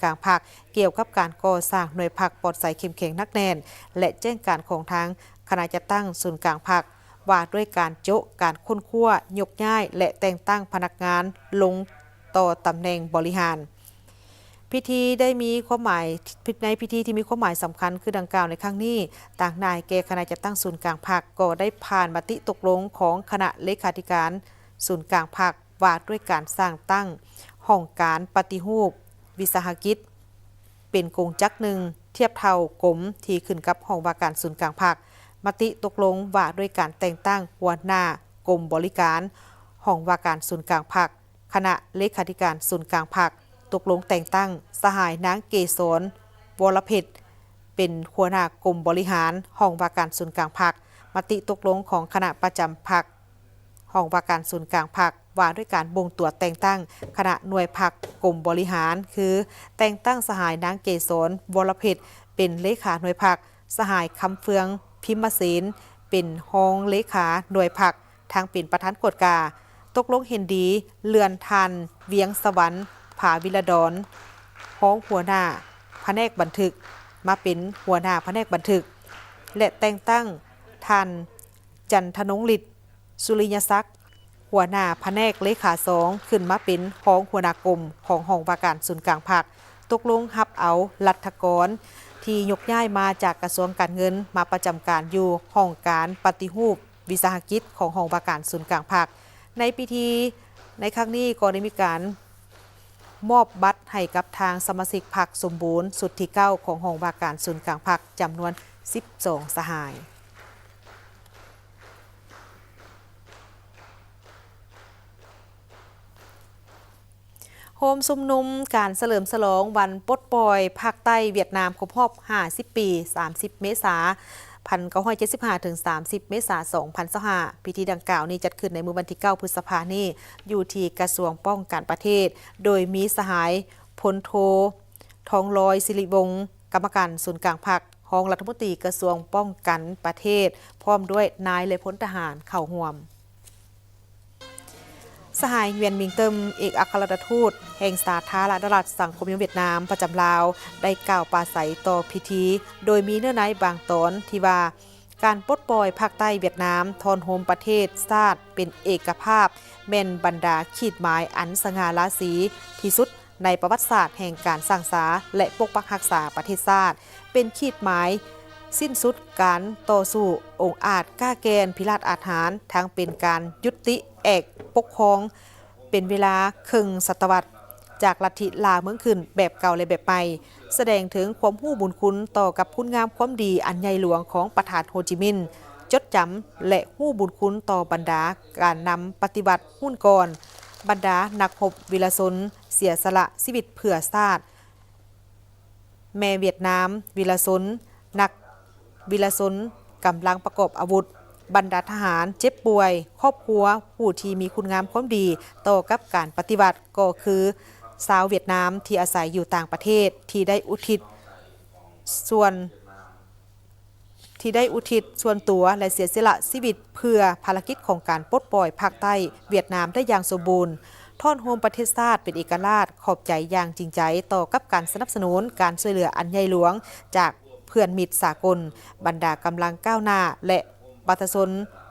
ย์กลางภาคเกี่ยวกับการก่อสร้างหน่วยภาคปลอดภัยเข้มแข็งนักแน่นและแจ้งการของทางคณะจัดตั้งศูนย์กลางภาคว่าด้วยการโจะการค้นคว้ายกย้ายและแต่งตั้งพนักงานลงต่อตำแหน่งบริหารพิธีได้มีความหมายในพิธีที่มีความหมายสำคัญคือดังกล่าวในครั้งนี้ต่างนายแก่คณะจัดตั้งศูนย์กลางภาคก็ได้ผ่านมติตกลงของคณะเลขาธิการศูนย์กลางภาคว่าด้วยการสร้างตั้งห้องการปฏิรูปวิสาหกิจเป็นกงจักรหนึ่งเทียบเท่ากรมที่ขึ้นกับห้องว่าการศูนย์กลางภาคมติตกลงว่าด้วยการแต่งตั้งหัวหน้ากรมบริการห้องว่าการศูนย์กลางภาคคณะเลขาธิการศูนย์กลางภาคตกลงแต่งตั้งสหายนางเกษรวรเพชรเป็นหัวหน้ากรมบริหารห้องว่าการศูนย์กลางภาคมติตกลงของคณะประจำภาคห้องว่าการศูนย์กลางภาคว่าด้วยการบ่งตรวจแต่งตั้งคณะหน่วยภาคกรมบริหารคือแต่งตั้งสหายนางเกษรวรเพชรเป็นเลขาหน่วยภาคสหายคำเฟืองพิมเสนเป็นรองเลขาหน่วยภาคทางเป็นประธานกฎกาตกลงเห็นดีเลือนทันเวียงสวรรค์ผาวิลดรห้องหัวหน้าแผนกบันทึกมาเป็นหัวหน้าแผนกบันทึกและแต่งตั้งทันจันทนงฤทธิ์สุริยศักดิ์หัวหน้าแผนกเลขา2ขึ้นมาเป็นรองหัวหน้ากรมของห้องว่าการศูนย์กลางภาคตกลงรับเอารัฐกรที่ยกย้ายมาจากกระทรวงการเงินมาประจำการอยู่ห้องการปฏิรูปวิสาหกิจของห้องว่าการศูนย์กลางภาคในพิธีในครั้งนี้ก็ได้มีการมอบบัตรให้กับทางสมาชิกพรรคสมบูรณ์สุดที่9ของห้องว่าการศูนย์กลางพรรคจำนวน12สหายโฮมซุมนุมการเฉลิมฉลองวันปลดปล่อยภาคใต้เวียดนามครบรอบ50 ปี30 เมษายน1975 ถึง 30 เมษายน 2025พิธีดังกล่าวนี้จัดขึ้นในมื้อวันที่ 9 พฤษภาคมนี้อยู่ที่กระทรวงป้องกันประเทศโดยมีสหายพลโททองลอยศิริวงศ์กรรมการศูนย์กลางภาครองรัฐมนตรีกระทรวงป้องกันประเทศพร้อมด้วยนายและพลทหารเข้าร่วมสหายเวียนมิงเติมเอกอัครราชทูตแห่งสาธารณรัฐสังคมนิยมเวียดนามประจำลาวได้กล่าวปราศัยต่อพิธีโดยมีเนื้อในบางตอนที่ว่าการปลดปล่อยภาคใต้เวียดนามทอนโฮมประเทศชาติเป็นเอกภาพแม่นบรรดาขีดหมายอันสง่าราศีที่สุดในประวัติศาสตร์แห่งการสร้างสรรค์และปกปักรักษาประเทศชาติเป็นขีดหมายสิ้นสุดการต่อสู้องค์อาจกล้าแกนพิราชอาถรรพ์ทั้งเป็นการยุติเอกปกครองเป็นเวลาครึ่งศตวรรษจากลัทธิลาเมืองขึ้นแบบเก่าและแบบใหม่แสดงถึงความรู้บุญคุณต่อกับคุณงามความดีอันใหญ่หลวงของประธานโฮจิมินห์จดจำและรู้บุญคุณต่อบรรดาการนำปฏิบัติหุ้นก่อนบรรดานักรบวีรชนเสียสละชีวิตเพื่อชาติแม่เวียดนามวีรชนนักวีรชนกำลังประกอบอาวุธบรรดาทหารเจ็บป่วยครอบครัวผู้ที่มีคุณงามความดีต่อกับการปฏิบัติก็คือชาวเวียดนามที่อาศัยอยู่ต่างประเทศที่ได้อุทิศส่วนตัวและเสียสละชีวิตเพื่อภารกิจของการปลดปล่อยภาคใต้เวียดนามได้อย่างสมบูรณ์ท่อนโฮมประเทศชาติเป็นเอกราชขอบใจอย่างจริงใจต่อกับการสนับสนุนการช่วยเหลืออันใหญ่หลวงจากเพื่อนมิตรสากลบรรดากำลังก้าวหน้าและประชาชน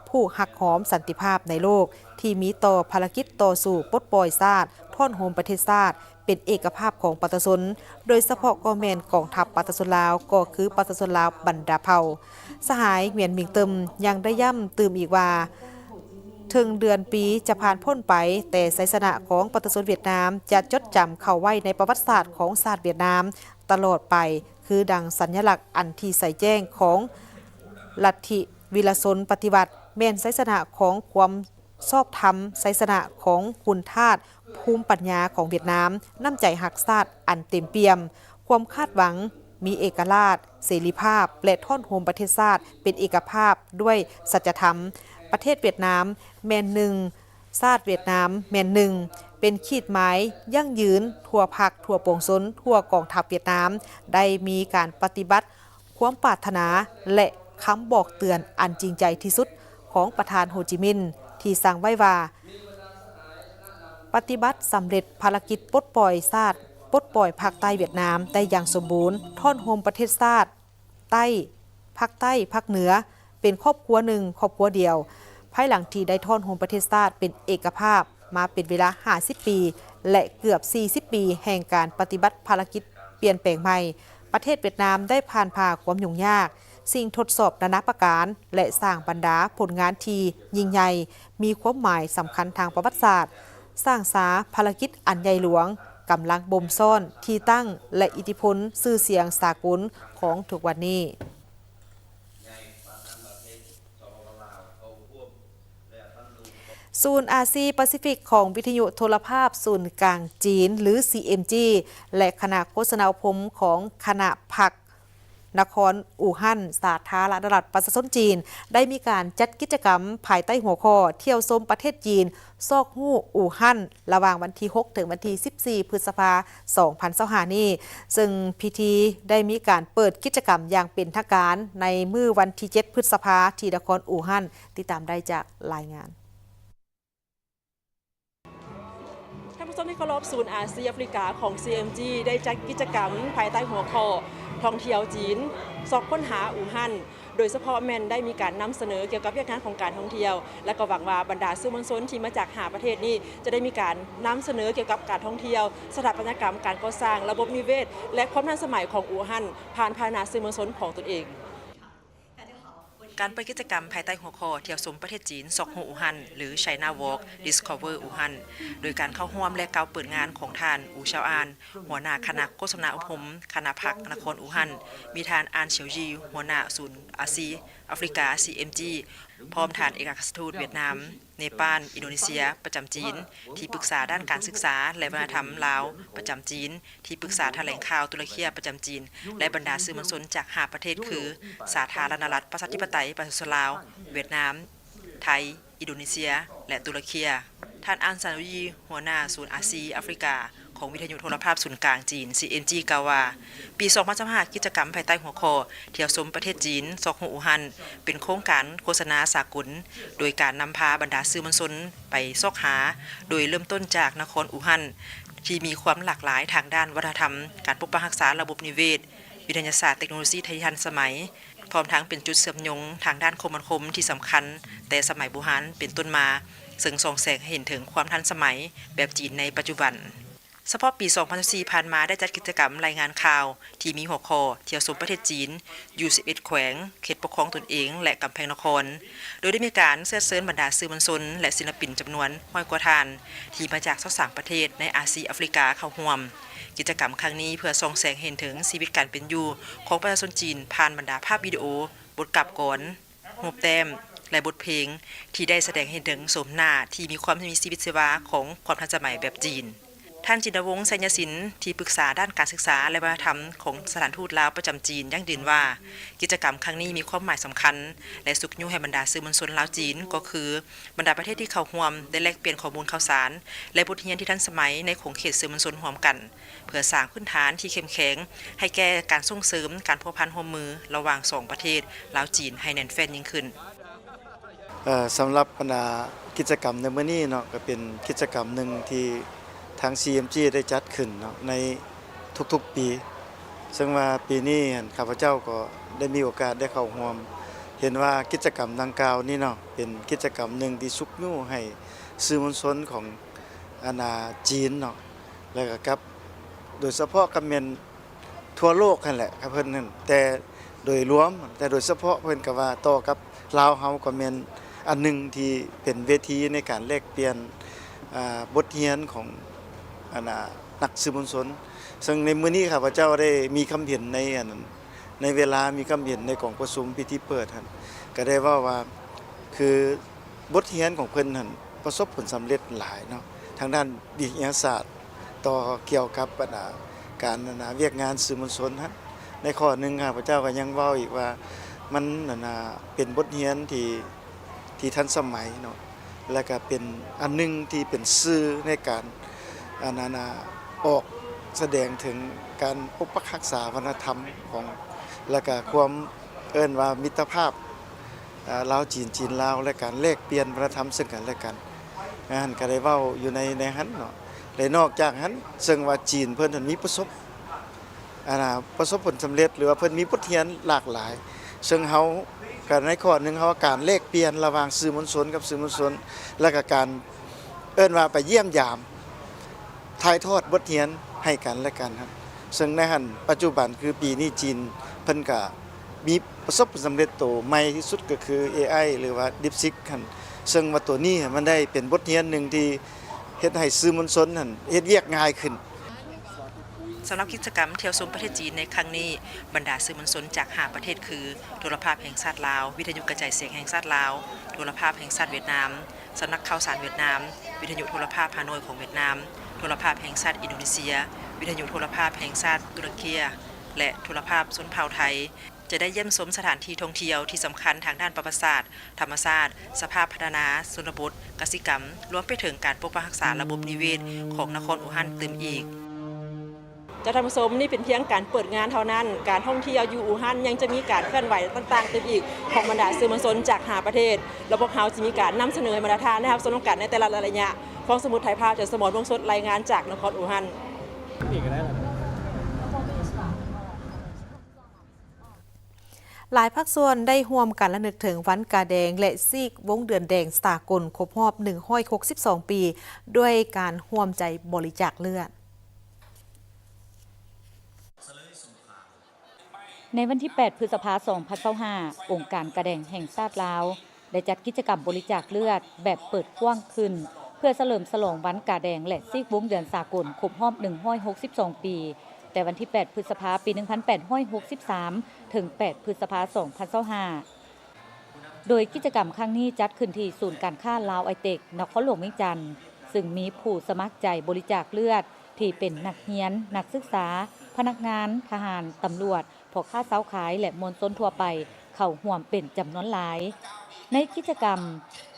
ผู้หักหอมสันติภาพในโลกที่มีต่อภารกิจต่อสู่ปลดปล่อยชาติท่อนโฮมประเทศชาติเป็นเอกภาพของประชาชนโดยเฉพาะกองแมนกองทัพประชาชนลาวก็คือประชาชนลาวบรรดาเผ่าสหายเหวียนมิงเติมยังได้ย้ำตื่มอีกว่าถึงเดือนปีจะผ่านพ้นไปแต่ชัยชนะของประชาชนเวียดนามจะจดจำเข้าไว้ในประวัติศาสตร์ของชาติเวียดนามตลอดไปคือดังสัญลักษณ์อันที่ใส่แจ้งของลัทธิวิรชนปฏิบัติแม่นชัยชนะของความชอบธรรมชัยชนะของคุณธาตุภูมิปัญญาของเวียดนามน้ำใจหักชาติอันเต็มเปี่ยมความคาดหวังมีเอกราชเสรีภาพและท่อนโฮมประเทศชาติเป็นเอกภาพด้วยสัจธรรมประเทศเวียดนามแม่นหนึ่งชาติเวียดนามแม่นหนึ่งเป็นขีดหมายยั่งยืนทั่วภาคทั่วปวงชนทั่วกองทัพเวียดนามได้มีการปฏิบัติความปรารถนาและคำบอกเตือนอันจริงใจที่สุดของประธานโฮจิมินห์ที่สั่งไว้ว่าปฏิบัติสำเร็จภารกิจปลดปล่อยชาติ ปลดปล่อยภาคใต้เวียดนามได้อย่างสมบูรณ์ท่อนโฮมประเทศชาติใต้ภาคใต้ภาคเหนือเป็นครอบครัวหนึ่งครอบครัวเดียวภายหลังที่ได้ท่อนโฮมประเทศชาติเป็นเอกภาพมาเป็นเวลา50 ปีและเกือบ40 ปีแห่งการปฏิบัติภารกิจเปลี่ยนแปลงใหม่ประเทศเวียดนามได้ผ่านความยุ่งยากสิ่งทดสอบนานาประการและสร้างบรรดาผลงานที่ยิ่งใหญ่มีความหมายสำคัญทางประวัติศาสตร์สร้างสาภารกิจอันใหญ่หลวงกำลังบ่มซ่อนที่ตั้งและอิทธิพลชื่อเสียงสากลของทุกวันนี้ศูนย์อาซีแปซิฟิกของวิทยุโทรภาพศูนย์กลางจีนหรือ CMG และคณะโฆษณาอุปมของคณะผักนครอู่ฮั่นสาธารณรัฐประชาชนจีนได้มีการจัดกิจกรรมภายใต้หัวข้อเที่ยวชมประเทศจีนซอกฮู้อู่ฮั่นระหว่างวันที่ 6 ถึงวันที่ 14 พฤษภาคม 2025 นี้ซึ่งพิธีได้มีการเปิดกิจกรรมอย่างเป็นทางการในมื้อวันที่ 7 พฤษภาคมที่นครอู่ฮั่นติดตามได้จากรายงานท่านผู้ชมที่เคารพศูนย์อาเซียนแอฟริกาของ CMG ได้จัดกิจกรรมภายใต้หัวข้อท่องเที่ยวจีนซอกค้นหาอู่ฮั่นโดยเฉพาะแมนได้มีการนำเสนอเกี่ยวกับเรื่องงานของการท่องเที่ยวและก็หวังว่าบรรดาสื่อมวลชนที่มาจาก5ประเทศนี้จะได้มีการนำเสนอเกี่ยวกับการท่องเที่ยวสถาปัตยกรรมการก่อสร้างระบบนิเวศและความทันสมัยของอู่ฮั่นผ่านพาหนะสื่อมวลชนของตนเองการเปิดกิจกรรมภายใต้หัวข้อเที่ยวชมประเทศจีนซอกฮู้อู่ฮั่นหรือ China Walk Discover อู่ฮั่นโดยการเข้าร่วมและกล่าวเปิดงานของท่านอู่เฉาอานหัวหน้าคณะโฆษณาอุปมคณะผักนครอู่ฮั่นมีท่านอานเฉียวยีหัวหน้าศูนย์อาซีแอฟริกา CMG พร้อมท่านเอกอัครราชทูตเวียดนามเนปาลอินโดนีเซียประจำจีนที่ปรึกษาด้านการศึกษาและวัฒนธรรมลาวประจำจีนที่ปรึกษาแถลงข่าวตุรกีประจำจีนและบรรดาสื่อมวลชนจาก5ประเทศคือสาธารณรัฐประชาธิปไตยประชาชนลาวเวียดนามไทยอินโดนีเซียและตุรกีท่านอันซานุยีหัวหน้าศูนย์อาซีแอฟริกาของวิทยุโทรภาพศูนย์กลางจีน CMG กล่าวว่าปี 2025 กิจกรรมภายใต้หัวข้อเที่ยวชมประเทศจีนซอกฮู้อู่ฮั่นเป็นโครงการโฆษณาสากลโดยการนำพาบรรดาสื่อมวลชนไปซอกหาโดยเริ่มต้นจากนครอู่ฮั่นที่มีความหลากหลายทางด้านวัฒนธรรมการปกปักรักษาระบบนิเวศวิทยาศาสตร์เทคโนโลยีทันสมัยพร้อมทั้งเป็นจุดเชื่อมโยงทางด้านคมนาคมที่สำคัญแต่สมัยโบราณเป็นต้นมาซึ่งส่องแสงให้เห็นถึงความทันสมัยแบบจีนในปัจจุบันเฉพาะปี 2014 ผ่านมาได้จัดกิจกรรมรายงานข่าวที่มีหัวข้อเที่ยวชมประเทศจีนอยู่11แขวงเขตปกครองตนเองและกำแพงนครโดยได้มีการเชิญบรรดาสื่อมวลชนและศิลปินจำนวน100 กว่าท่านที่มาจาก23ประเทศในอาซีแอฟริกาเข้าร่วมกิจกรรมครั้งนี้เพื่อส่องแสงเห็นถึงชีวิตการเป็นอยู่ของประชาชนจีนผ่านบรรดาภาพวิดีโอบทกลับก่อนรูปแต้มและบทเพลงที่ได้แสดงเห็นถึงโฉมหน้าที่มีความมีชีวิตชีวาของความทันสมัยแบบจีนท่านจินวงศ์ไสยศิลป์ที่ปรึกษาด้านการศึกษาและวัฒนธรรมของสถานทูตลาวประจำจีนยังยืนว่ากิจกรรมครั้งนี้มีความหมายสำคัญและสุขยุให้บรรดาสื่อมวลชนลาวจีนก็คือบรรดาประเทศที่เข้าร่วมได้แลกเปลี่ยนข้อมูลข่าวสารและบทเรียนที่ทันสมัยในของเขตสื่อมวลชนร่วมกันเพื่อสร้างพื้นฐานที่เข้มแข็งให้แก่การส่งเสริมการพัวพันร่วมมือระหว่าง2ประเทศลาวจีนให้แน่นแฟ้นยิ่งขึ้นสำหรับบรรดากิจกรรมในมื้อนี้เนาะก็เป็นกิจกรรมหนึ่งที่ทาง CMG ได้จัดขึ้นเนาะในทุกๆปีซึ่งว่าปีนี้ข้าพเจ้าก็ได้มีโอกาสได้เข้าร่วมเห็นว่ากิจกรรมดังกล่าวนี้เนาะเป็นกิจกรรมหนึ่งที่ชุกยู่ให้สื่อมวลชนของอาณาจีนเนาะแล้วก็กับโดยเฉพาะกับแม่นทั่วโลกนั่นแหละครับเพิ่นนั่นแต่โดยรวมแต่โดยเฉพาะเพิ่นก็ว่าต่อกับลาวเฮาก็แม่นอันหนึ่งที่เป็นเวทีในการแลกเปลี่ยนบทเรียนของนักสื่อมวลชนซึ่งในมื้อนี้ข้าพเจ้าได้มีคำเห็นในเวลามีคำเห็นในกองประชุมพิธีเปิดหั่นก็ได้ว่าคือบทเรียนของเพิ่นหั่นประสบผลสำเร็จหลายเนาะทางด้านวิทยาศาสตร์ต่อเกี่ยวกับการเวียกงานสื่อมวลชนหั่นในข้อนึงข้าพเจ้าก็ยังเว้าอีกว่ามันเป็นบทเรียนที่ทันสมัยเนาะแล้วก็เป็นอันนึงที่เป็นสื่อในการออกแสดงถึงการปกปักรักษาวัฒนธรรมของและก็ความว่ามิตรภาพลาวจีนลาวและการแลกเปลี่ยนวัฒนธรรมซึ่งกันและกันก็ได้เว้าอยู่ในหั้นเนาะ และนอกจากนั้นซึ่งว่าจีนเพิ่นมีประสบผลสำเร็จหรือว่าเพิ่นมีบทเรียนหลากหลายซึ่งเฮาการในข้อหนึงเฮาการแลกเปลี่ยนระหว่างสื่อมวลชนกับสื่อมวลชนและก็การเอิ้นว่าไปเยี่ยมยามถ่ายทอดบทเรียนให้กันและกันครับซึ่งในหันปัจจุบันคือปีนี้จีนเพิ่นก็มีประสบผลสำเร็จโตใหม่ที่สุดก็คือ AI หรือว่า DeepSeek คั่นซึ่งว่าตัวนี้มันได้เป็นบทเรียนหนึ่งที่เฮ็ดให้สื่อมวลชนนั่นเฮ็ดเวียกง่ายขึ้น สำหรับกิจกรรมเที่ยวชมประเทศจีนในครั้งนี้บรรดาสื่อมวลชนจาก5ประเทศคือโทรภาพแห่งชาติลาววิทยุกระจายเสียงแห่งชาติลาวโทรภาพแห่งชาติเวียดนามสำนักข่าวสารเวียดนามวิทยุโทรภาพฮานอยของเวียดนามโทรภาพแห่งชาติอินโดนีเซียวิทยุโทรภาพแห่งชาติตุรกีและโทรภาพชนเผ่าไทยจะได้เยี่ยมชมสถานที่ท่องเที่ยวที่สำคัญทางด้านประวัติศาสตร์ธรรมชาติสภาพพัฒนาชนบทกสิกรรมรวมไปถึงการปกปักรักษาระบบนิเวศของนครอู่ฮั่นเติมอีกจะทำชมนี่เป็นเพียงการเปิดงานเท่านั้นการท่องเที่ยวอยู่อู่ฮั่นยังจะมีการเคลื่อนไหวต่างๆเติมอีกของบรรดาสื่อมวลชนจาก5ประเทศแล้วพวกเขาจะมีการนำเสนอมาตรฐานนะครับสำหรับการในแต่ละระยะของสมุดไทยภาพจากสมรวงสดรายงานจากนครอู่ฮั่น หลายภาคส่วนได้ร่วมกันระลึกถึงวันกาแดงและซีกวงเดือนแดงสากลครบรอบ162 ปีด้วยการร่วมใจบริจาคเลือดในวันที่ 8 พฤษภาคม 2025 องค์การกระแดงแห่งชาติลาวได้จัดกิจกรรมบริจาคเลือดแบบเปิดกว้างขึ้นเพื่อเฉลิมฉลองวันกาแดงและซีกวงเดือนสากลครบรอบ162 ปีแต่วันที่ 8 พฤษภาคม ปี 1863 ถึง 8 พฤษภาคม 2025 โดยกิจกรรมครั้งนี้จัดขึ้นที่ศูนย์การค้าลาวไอเทคนครหลวงเวียงจันทน์ซึ่งมีผู้สมัครใจบริจาคเลือดที่เป็นนักเรียนนักศึกษาพนักงานทหารตำรวจพ่อค้าเช้าขายและมวลชนทั่วไปเข้าร่วมเป็นจำนวนหลายในกิจกรรม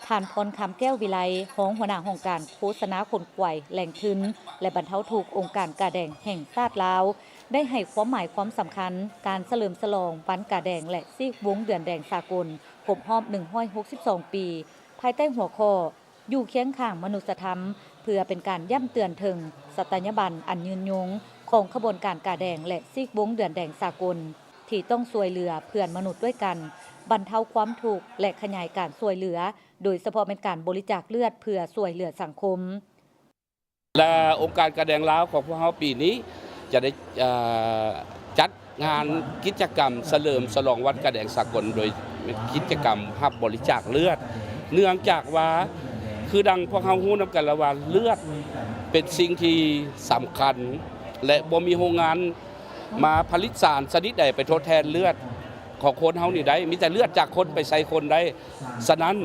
ท่านพรคำแก้ววิไลรองหัวหน้าองค์การโฆษณาคนป่วยแหล่งทุนและบรรเทาทุกข์องค์การกาแดงแห่งชาติลาวได้ให้ความหมายความสำคัญการเฉลิมฉลองวันกาแดงและซีกวงเดือนแดงสากลครบรอบ162 ปีภายใต้หัวข้ออยู่เคียงข้างมนุษยธรรมเพื่อเป็นการย้ำเตือนถึงสัตยาบันอันยืนยงของขบวนการกาแดงและซีกวงเดือนแดงสากลที่ต้องช่วยเหลือเพื่อนมนุษย์ด้วยกันบรรเทาความทุกข์และขยายการช่วยเหลือโดยเฉพาะเป็นการบริจาคเลือดเพื่อช่วยเหลือสังคมและองค์การกระแดงลาวของพวกเราปีนี้จะได้จัดงานกิจกรรมเฉลิมฉลองวันกระแดงสากลโดยกิจกรรมรับบริจาคเลือดเนื่องจากว่าคือดังพวกเราฮู้นำกันแล้วว่าเลือดเป็นสิ่งที่สำคัญและบ่มีโรงงานมาผลิตสารชนิดใดไปทดแทนเลือดของคนเฮานี่ได้มีแต่เลือดจากคนไปใส่คนได้ฉะนั้น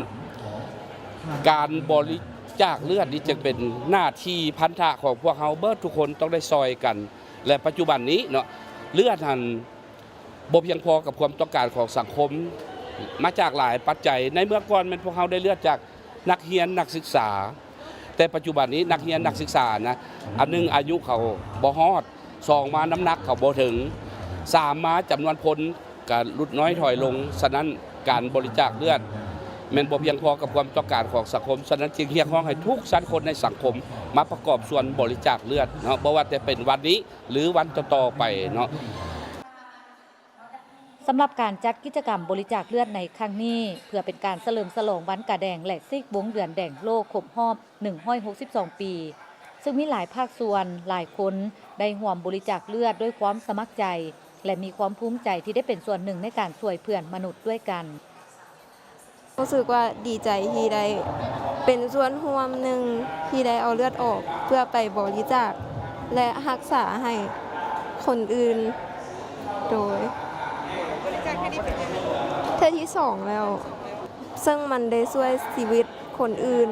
การบริจาคเลือดนี่จึงเป็นหน้าที่พันธะของพวกเฮาเบิดทุกคนต้องได้ซอยกันและปัจจุบันนี้เนาะเลือดหันบ่เพียงพอกับความต้องการของสังคมมาจากหลายปัจจัยในเมื่อก่อนมันพวกเฮาได้เลือดจากนักเรียนนักศึกษาแต่ปัจจุบันนี้นักเรียนนักศึกษานะอันนึงอายุเขาบ่ฮอด2มาน้ำหนักเขาบ่ถึง3มาจำนวนคนก็ลดน้อยถอยลงฉะนั้นการบริจาคเลือดแม่นบ่เพียงพอกับความต้องการของสังคมฉะนั้นจึงเรียกร้องให้ทุกชั้นคนในสังคมมาประกอบส่วนบริจาคเลือดเนาะบ่ว่าจะเป็นวันนี้หรือวันต่อๆไปเนาะสำหรับการจัดกิจกรรมบริจาคเลือดในครั้งนี้เพื่อเป็นการเฉลิมฉลองวันกาแดงและซีกวงเดือนแดงโลกครบรอบ162 ปีซึ่งมีหลายภาคส่วนหลายคนได้ร่วมบริจาคเลือดด้วยความสมัครใจและมีความภูมิใจที่ได้เป็นส่วนหนึ่งในการช่วยเพื่อนมนุษย์ด้วยกันรู้สึกว่าดีใจที่ได้เป็นส่วนร่วมหนึ่งที่ได้เอาเลือดออกเพื่อไปบริจาคและรักษาให้คนอื่นโดยบริจาคแค่นี้เป็นยังไงเท่าที่2แล้วซึ่งมันได้ช่วยชีวิตคนอื่น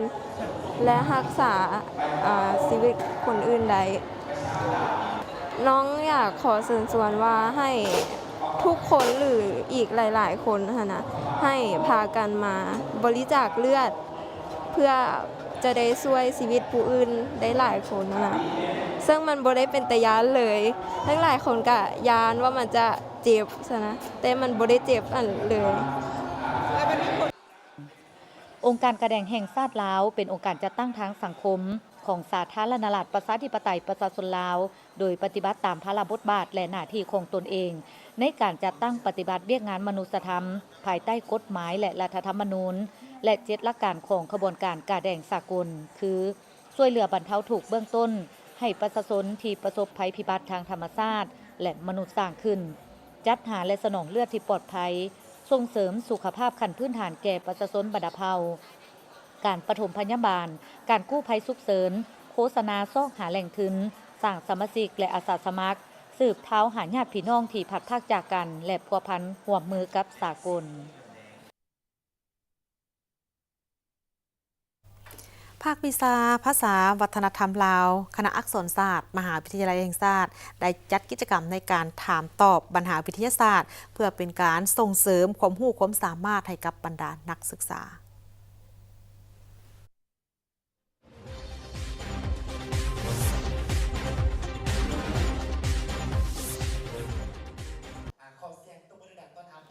และรักษาชีวิตคนอื่นได้น้องอยากขอเชิญชวนว่าให้ทุกคนหรืออีกหลายๆคนนะให้พากันมาบริจาคเลือดเพื่อจะได้ช่วยชีวิตผู้อื่นได้หลายคนนะซึ่งมันบ่ได้เป็นตะยานเลยทั้งหลายคนก็ยานว่ามันจะเจ็บซะนะแต่มันบ่ได้เจ็บอันเลยองค์การกระแดงแห่งชาติลาวเป็นองค์การจัดตั้งทางสังคม ของสาธารณรัฐประชาธิปไตยประชาชนลาวโดยปฏิบัติตามพระบทบาทและหน้าที่ของตนเองในการจัดตั้งปฏิบัติเวียกงานมนุษยธรรมภายใต้กฎหมายและรัฐธรรมนูญและ7หลักการของขบวนการกาแดงสากลคือช่วยเหลือบรรเทาทุกข์เบื้องต้นให้ประชาชนที่ประสบภัยพิบัติทางธรรมชาติและมนุษย์สร้างขึ้นจัดหาและสนองเลือดที่ปลอดภัยส่งเสริมสุขภาพขั้นพื้นฐานแก่ประชาชนบรรเทาการปฐมพยาบาลการกู้ภัยฉุกเฉินโฆษณาซอกหาแหล่งทุนสร้างสมาชิกและอาสาสมัครสืบเท้าหาญาติพี่น้องที่พัดพากจากกันและพัวพันร่วมมือกับสากลภาควิชาภาษาวัฒนธรรมลาวคณะอักษรศาสตร์มหาวิทยาลัยแห่งชาติได้จัดกิจกรรมในการถามตอบปัญหาวิทยาศาสตร์เพื่อเป็นการส่งเสริมความรู้ความสามารถให้กับบรรดานักศึกษา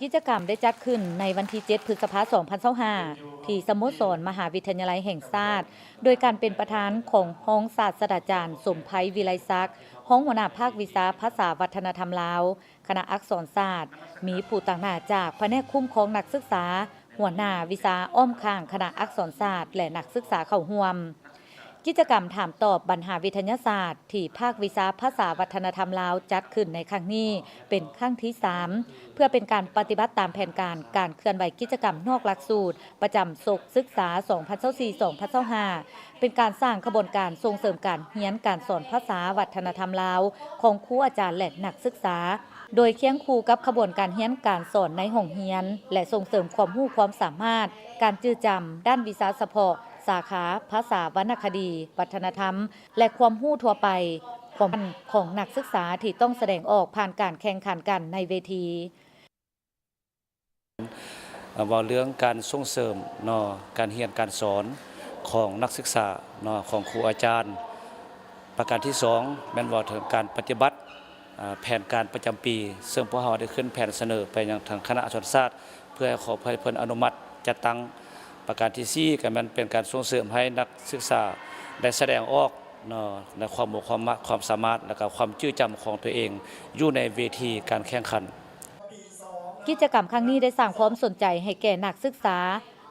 กิจกรรมได้จัดขึ้นในวันที่ 7 พฤษภาคม 2025 ที่สโมสรมหาวิทยาลัยแห่งชาติโดยการเป็นประธานของห้องศาสตราจารย์สมไพวิไลศักดิ์ห้องหัวหน้าภาควิชาภาษาวัฒนธรรมลาวคณะอักษรศาสตร์มีผู้ต่างหน้าจากแผนกคุ้มครองนักศึกษาหัวหน้าวิชาอ้อมข้างคณะอักษรศาสตร์และนักศึกษาเข้าร่วมกิจกรรมถามตอบปัญหาวิทยาศาสตร์ที่ภาควิชาภาษาวัฒนธรรมลาวจัดขึ้นในครั้งนี้เป็นครั้งที่ 3 เพื่อเป็นการปฏิบัติตามแผนการเคลื่อนไหวกิจกรรมนอกหลักสูตรประจำศกศึกษา 2024-2025 เป็นการสร้างขบวนการส่งเสริมการเรียนการสอนภาษาวัฒนธรรมลาวของครูอาจารย์และนักศึกษาโดยเคียงคู่กับขบวนการเรียนการสอนในห้องเรียนและส่งเสริมความรู้ความสามารถการจื้อจำด้านวิชาเฉพาะสาขาภาษาวรรณคดีวัฒนธรรมและความรู้ทั่วไปของนักศึกษาที่ต้องแสดงออกผ่านการแข่งขันกันในเวทีว่าเรื่องการส่งเสริมการเรียนการสอนของนักศึกษาของครูอาจารย์ประการที่2แม่นว่าถึงการปฏิบัติแผนการประจำปีซึ่งพวกเราได้ขึ้นแผนเสนอไปยังทางคณะอักษรศาสตร์เพื่อขอให้เพิ่นอนุมัติจัดตั้งประการที่4ก็มันเป็นการส่งเสริมให้นักศึกษาได้แสดงออกในความสามารถและก็ความจื้อจำของตัวเองอยู่ในเวทีการแข่งขันกิจกรรมครั้งนี้ได้สร้างความสนใจให้แก่นักศึกษา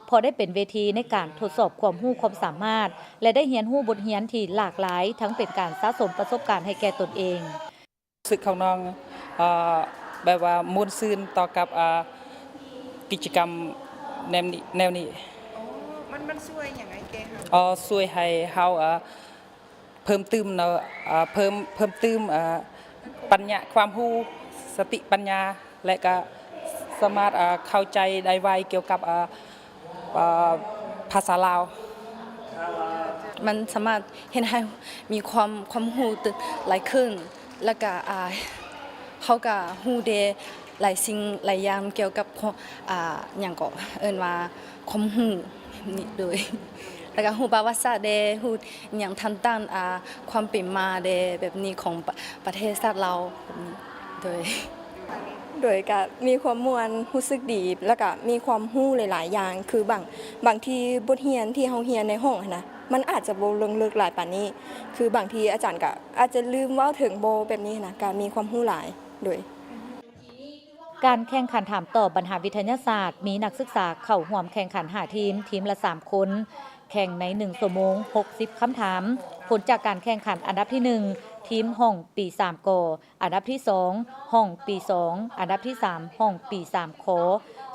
พอได้เป็นเวทีในการทดสอบความรู้ความสามารถและได้เรียนรู้บทเรียนที่หลากหลายทั้งเป็นการสะสมประสบการณ์ให้แก่ตนเองสึกของน้องแบบว่ามูลซื่นต่อกับกิจกรรมแนวนี้มันช่วยอย่างไรแกคะช่วยให้เฮาเพิ่มเติมเพิ่มเติมปัญญาความรู้สติปัญญาและก็สามารถเข้าใจได้ไวเกี่ยวกับภาษาลาวมันสามารถเห็นให้มีความรู้หลายขึ้นแล้วก็เขาก็รู้ได้หลายสิ่งหลายอย่างเกี่ยวกับอย่างก็เอิ้นว่าความรู้นี่โดยแล้วก็รู้ประวัติศาสตร์ได้รู้อย่างทันตันความเป็นมาได้แบบนี้ของประเทศชาติเราโดยก็มีความม่วนรู้สึกดีแล้วก็มีความรู้หลายๆอย่างคือบางทีบทเรียนที่เฮาเรียนในห้องนะมันอาจจะบ่ลงลึกหลายปานนี้คือบางทีอาจารย์ก็อาจจะลืมเว้าถึงโบแบบนี้นะก็มีความรู้หลายโดยการแข่งขันถามตอบปัญหาวิทยาศาสตร์มีนักศึกษาเข้าร่วมแข่งขัน5ทีมละ3คนแข่งใน1ชั่วโมง60คำถามผลจากการแข่งขันอันดับที่1ทีมห้องปี3กอันดับที่2ห้องปี2อันดับที่3ห้องปี3ขอ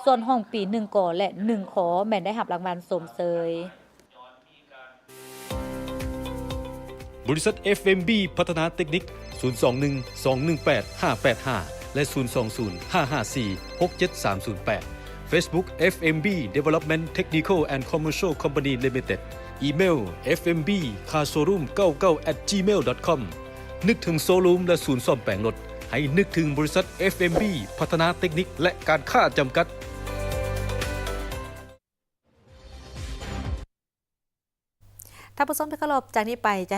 ส่วนห้องปี1กและ1ขอแม่นได้รับรางวัลสมเสยบริษัท FMB พัฒนาเทคนิค 021-218-585 และ 020-554-67308 Facebook FMB Development Technical and Commercial Company Limited อีเมล fmb-carshowroom99@gmail.com นึกถึงโซลูมและศูนย์ซ่อมแปลงรถให้นึกถึงบริษัท FMB พัฒนาเทคนิคและการค้าจำกัดท่านผู้ชมที่เคารพจากนี้ไปจะให้